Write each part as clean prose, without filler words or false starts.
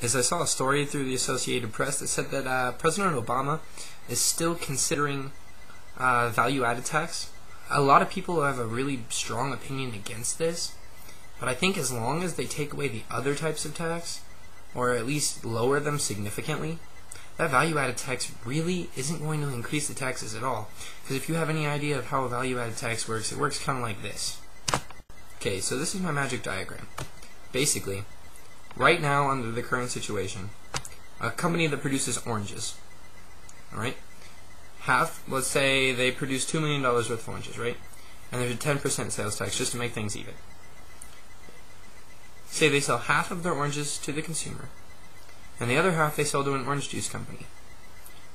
is I saw a story through the Associated Press that said that President Obama is still considering value-added tax. A lot of people have a really strong opinion against this, but I think as long as they take away the other types of tax, or at least lower them significantly, that value-added tax really isn't going to increase the taxes at all. Because if you have any idea of how a value-added tax works, it works kind of like this. Okay, so this is my magic diagram. Basically, right now under the current situation, a company that produces oranges, alright, let's say they produce $2 million worth of oranges, right? And there's a 10% sales tax just to make things even. Say they sell half of their oranges to the consumer, and the other half they sell to an orange juice company,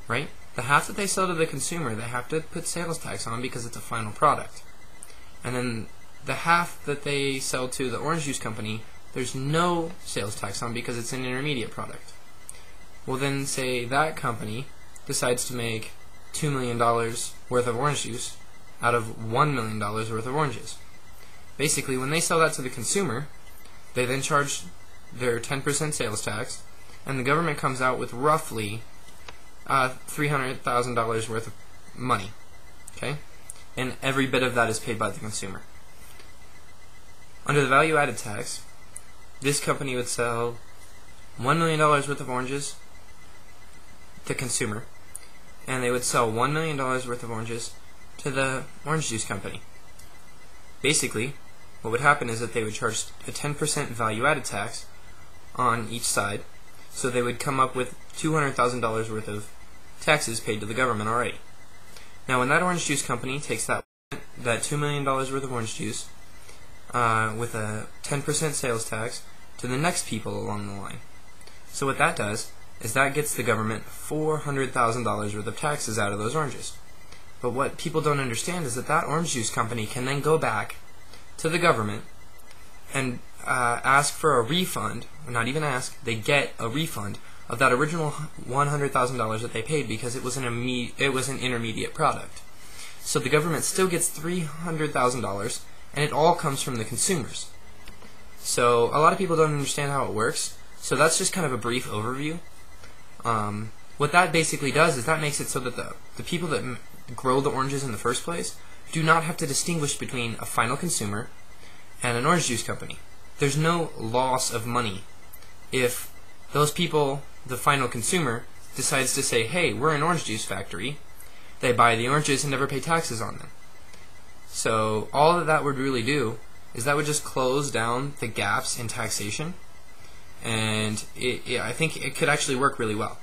right? The half that they sell to the consumer, they have to put sales tax on because it's a final product. And then the half that they sell to the orange juice company, there's no sales tax on because it's an intermediate product. Well, then say that company decides to make $2 million worth of orange juice out of $1 million worth of oranges. Basically, when they sell that to the consumer, they then charge their 10% sales tax, and the government comes out with roughly $300,000 worth of money, okay? And every bit of that is paid by the consumer. Under the value-added tax, this company would sell $1 million worth of oranges to consumer, and they would sell $1 million worth of oranges to the orange juice company. Basically, what would happen is that they would charge a 10% value-added tax on each side, so they would come up with $200,000 worth of taxes paid to the government already. Now, when that orange juice company takes that $2 million worth of orange juice with a 10% sales tax to the next people along the line, so what that does is that gets the government $400,000 worth of taxes out of those oranges. But what people don't understand is that that orange juice company can then go back to the government and ask for a refund, or not even ask, they get a refund of that original $100,000 that they paid because it was an intermediate product. So the government still gets $300,000, and it all comes from the consumers. So a lot of people don't understand how it works, so that's just kind of a brief overview. What that basically does is that makes it so that the people that grow the oranges in the first place do not have to distinguish between a final consumer and an orange juice company. There's no loss of money if those people, the final consumer, decides to say, hey, we're an orange juice factory. They buy the oranges and never pay taxes on them. So all that would really do is that would just close down the gaps in taxation, and I think it could actually work really well.